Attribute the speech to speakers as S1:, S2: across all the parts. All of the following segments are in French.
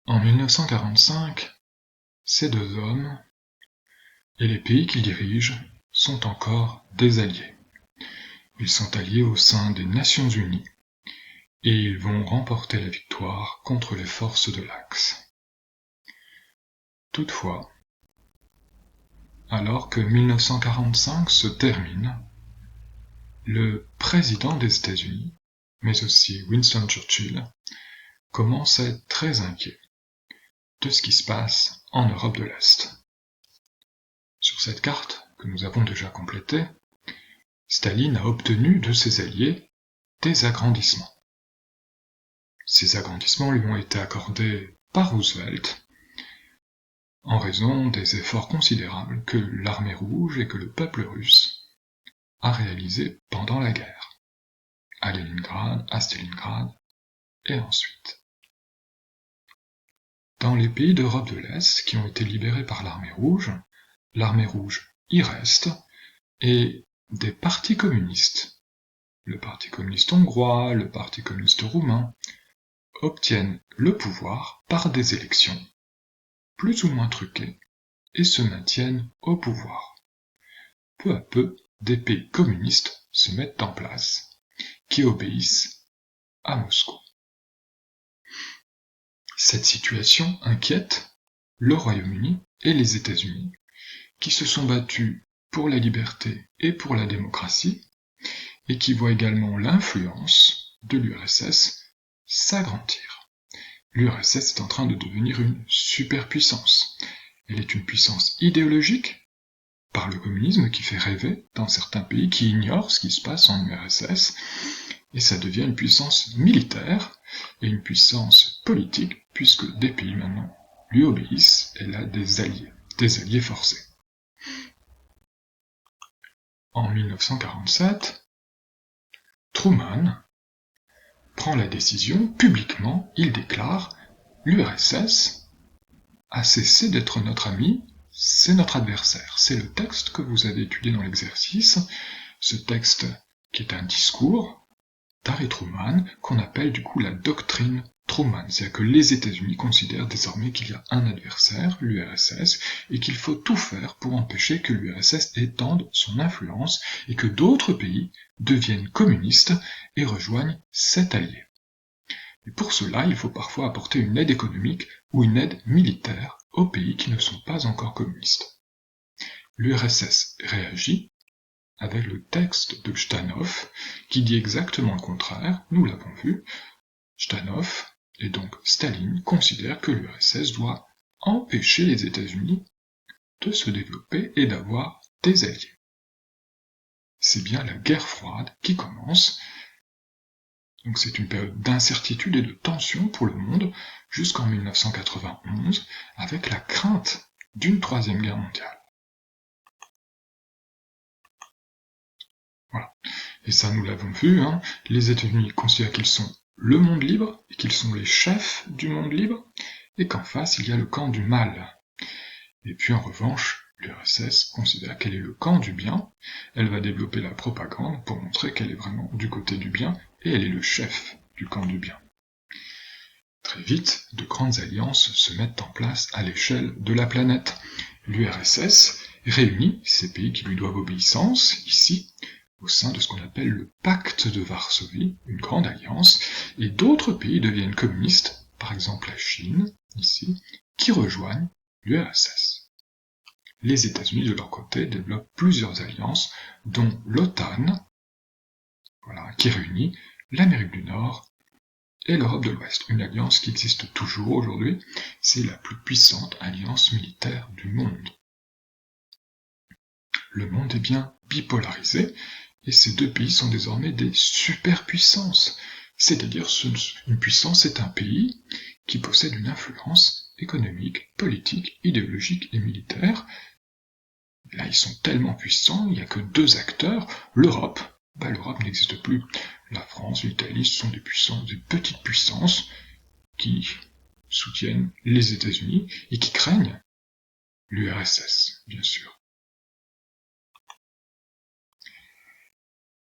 S1: En 1945, ces deux hommes et les pays qu'ils dirigent sont encore des alliés. Ils sont alliés au sein des Nations Unies et ils vont remporter la victoire contre les forces de l'Axe. Toutefois, alors que 1945 se termine, le président des États-Unis, mais aussi Winston Churchill, commence à être très inquiet de ce qui se passe en Europe de l'Est. Sur cette carte, que nous avons déjà complétée, Staline a obtenu de ses alliés des agrandissements. Ces agrandissements lui ont été accordés par Roosevelt en raison des efforts considérables que l'armée rouge et que le peuple russe a réalisés pendant la guerre, à Leningrad, à Stalingrad et ensuite. Dans les pays d'Europe de l'Est qui ont été libérés par l'armée rouge y reste, et des partis communistes, le parti communiste hongrois, le parti communiste roumain, obtiennent le pouvoir par des élections, plus ou moins truquées, et se maintiennent au pouvoir. Peu à peu, des pays communistes se mettent en place, qui obéissent à Moscou. Cette situation inquiète le Royaume-Uni et les États-Unis, qui se sont battus pour la liberté et pour la démocratie, et qui voient également l'influence de l'URSS s'agrandir. L'URSS est en train de devenir une superpuissance. Elle est une puissance idéologique, par le communisme qui fait rêver dans certains pays qui ignorent ce qui se passe en URSS, et ça devient une puissance militaire et une puissance politique, puisque des pays maintenant lui obéissent, elle a des alliés forcés. En 1947, Truman prend la décision, publiquement, il déclare « L'URSS a cessé d'être notre ami, c'est notre adversaire ». C'est le texte que vous avez étudié dans l'exercice, ce texte qui est un discours d'Harry Truman, qu'on appelle du coup la doctrine Truman. C'est-à-dire que les États-Unis considèrent désormais qu'il y a un adversaire, l'URSS, et qu'il faut tout faire pour empêcher que l'URSS étende son influence et que d'autres pays deviennent communistes et rejoignent cet allié. Et pour cela, il faut parfois apporter une aide économique ou une aide militaire aux pays qui ne sont pas encore communistes. L'URSS réagit avec le texte de Jdanov, qui dit exactement le contraire, nous l'avons vu. Jdanov, et donc Staline, considèrent que l'URSS doit empêcher les États-Unis de se développer et d'avoir des alliés. C'est bien la guerre froide qui commence, donc c'est une période d'incertitude et de tension pour le monde jusqu'en 1991, avec la crainte d'une troisième guerre mondiale. Voilà. Et ça, nous l'avons vu, les États-Unis considèrent qu'ils sont le monde libre, et qu'ils sont les chefs du monde libre, et qu'en face, il y a le camp du mal. Et puis en revanche, l'URSS considère qu'elle est le camp du bien, elle va développer la propagande pour montrer qu'elle est vraiment du côté du bien, et elle est le chef du camp du bien. Très vite, de grandes alliances se mettent en place à l'échelle de la planète. L'URSS réunit ces pays qui lui doivent obéissance, ici, au sein de ce qu'on appelle le Pacte de Varsovie, une grande alliance, et d'autres pays deviennent communistes, par exemple la Chine, ici, qui rejoignent l'URSS. Les États-Unis, de leur côté, développent plusieurs alliances, dont l'OTAN, qui réunit l'Amérique du Nord et l'Europe de l'Ouest. Une alliance qui existe toujours aujourd'hui, c'est la plus puissante alliance militaire du monde. Le monde est bien bipolarisé, et ces deux pays sont désormais des superpuissances. C'est-à-dire une puissance est un pays qui possède une influence économique, politique, idéologique et militaire. Là, ils sont tellement puissants, il n'y a que deux acteurs. L'Europe, l'Europe n'existe plus. La France, l'Italie, ce sont des petites puissances qui soutiennent les États-Unis et qui craignent l'URSS, bien sûr.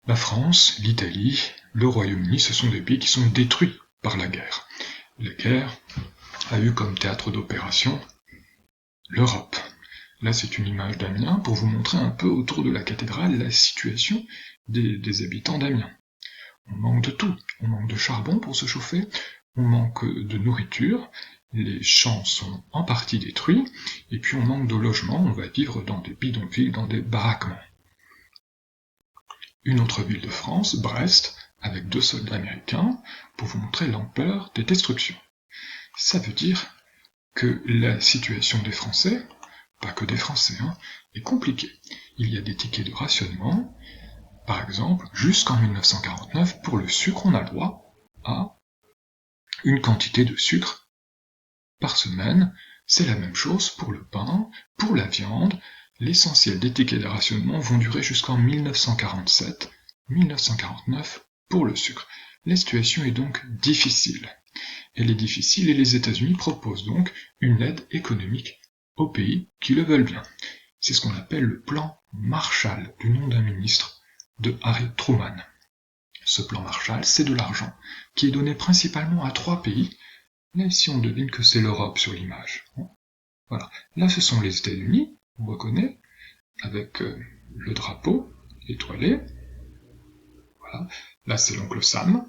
S1: La France, l'Italie, le Royaume-Uni, ce sont des pays qui sont détruits par la guerre. La guerre a eu comme théâtre d'opération l'Europe. Là, c'est une image d'Amiens pour vous montrer un peu autour de la cathédrale la situation des habitants d'Amiens. On manque de tout. On manque de charbon pour se chauffer, on manque de nourriture, les champs sont en partie détruits, et puis on manque de logement, on va vivre dans des bidonvilles, dans des baraquements. Une autre ville de France, Brest, avec 2 soldats américains, pour vous montrer l'ampleur des destructions. Ça veut dire que la situation des Français, pas que des Français, est compliquée. Il y a des tickets de rationnement, par exemple, jusqu'en 1949, pour le sucre, on a le droit à une quantité de sucre par semaine. C'est la même chose pour le pain, pour la viande. L'essentiel des tickets de rationnement vont durer jusqu'en 1947-1949 pour le sucre. La situation est donc difficile. Elle est difficile et les États-Unis proposent donc une aide économique aux pays qui le veulent bien. C'est ce qu'on appelle le plan Marshall, du nom d'un ministre de Harry Truman. Ce plan Marshall, c'est de l'argent qui est donné principalement à 3 pays. Là, ici, on devine que c'est l'Europe sur l'image. Voilà. Là, ce sont les États-Unis, on reconnaît, avec le drapeau étoilé. Voilà. Là, c'est l'oncle Sam.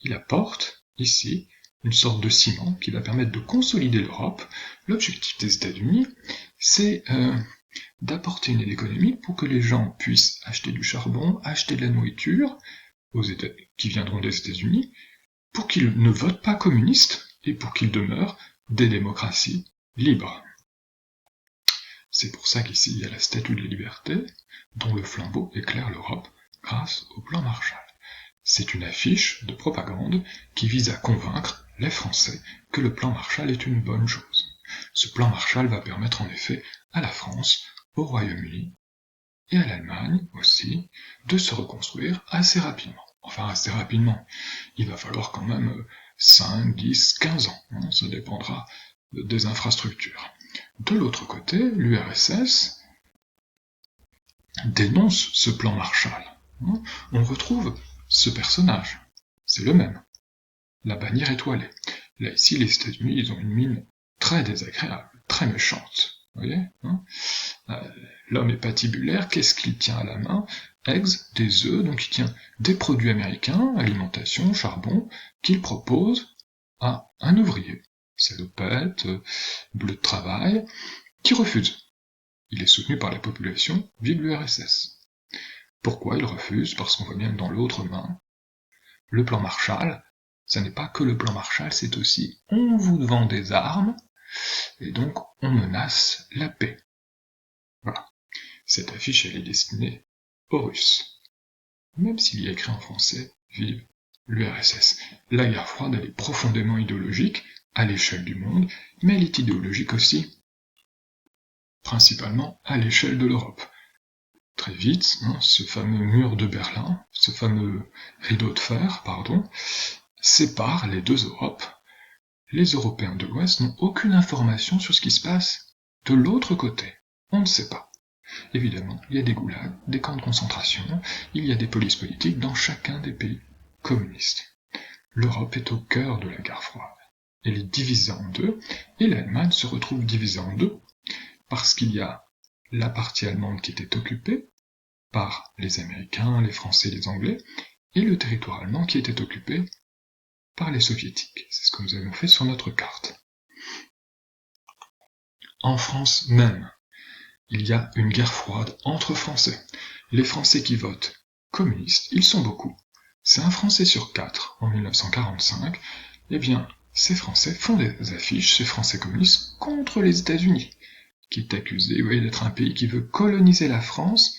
S1: Il apporte, ici, une sorte de ciment qui va permettre de consolider l'Europe. L'objectif des États-Unis, c'est d'apporter une aide économique pour que les gens puissent acheter du charbon, acheter de la nourriture, qui viendront des États-Unis, pour qu'ils ne votent pas communistes et pour qu'ils demeurent des démocraties libres. C'est pour ça qu'ici il y a la Statue de la Liberté, dont le flambeau éclaire l'Europe grâce au plan Marshall. C'est une affiche de propagande qui vise à convaincre les Français que le plan Marshall est une bonne chose. Ce plan Marshall va permettre en effet à la France, au Royaume-Uni et à l'Allemagne aussi de se reconstruire assez rapidement. Enfin assez rapidement, il va falloir quand même 5, 10, 15 ans, ça dépendra des infrastructures. De l'autre côté, l'URSS dénonce ce plan Marshall. On retrouve ce personnage, c'est le même, la bannière étoilée. Là ici, les États-Unis, ils ont une mine très désagréable, très méchante. Vous voyez, l'homme est patibulaire, qu'est-ce qu'il tient à la main? Eggs, des œufs, donc il tient des produits américains, alimentation, charbon, qu'il propose à un ouvrier, salopette, bleu de travail, qui refuse. Il est soutenu par la population, vive l'URSS. Pourquoi il refuse? Parce qu'on voit bien que dans l'autre main, le plan Marshall, ça n'est pas que le plan Marshall, c'est aussi on vous vend des armes, et donc on menace la paix. Voilà. Cette affiche, elle est destinée aux Russes. Même s'il y a écrit en français, vive l'URSS. La guerre froide, elle est profondément idéologique, à l'échelle du monde, mais elle est idéologique aussi, principalement à l'échelle de l'Europe. Très vite, ce fameux mur de Berlin, ce fameux rideau de fer, sépare les 2 Europes. Les Européens de l'Ouest n'ont aucune information sur ce qui se passe de l'autre côté. On ne sait pas. Évidemment, il y a des goulags, des camps de concentration, il y a des polices politiques dans chacun des pays communistes. L'Europe est au cœur de la guerre froide. Elle est divisée en 2, et l'Allemagne se retrouve divisée en 2, parce qu'il y a la partie allemande qui était occupée par les Américains, les Français, les Anglais, et le territoire allemand qui était occupé par les Soviétiques. C'est ce que nous avons fait sur notre carte. En France même, il y a une guerre froide entre Français. Les Français qui votent communistes, ils sont beaucoup. C'est un Français sur 4 en 1945. Eh bien, ces Français font des affiches, ces Français communistes, contre les États-Unis, qui est accusé d'être un pays qui veut coloniser la France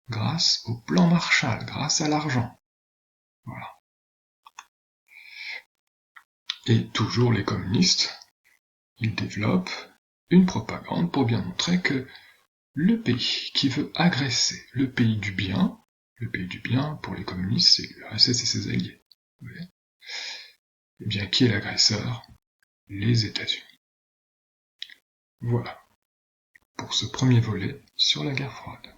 S1: grâce au plan Marshall, grâce à l'argent. Voilà. Et toujours les communistes, ils développent une propagande pour bien montrer que le pays qui veut agresser le pays du bien pour les communistes, c'est l'URSS et ses alliés. Eh bien, qui est l'agresseur? Les États-Unis. Voilà, pour ce premier volet sur la guerre froide.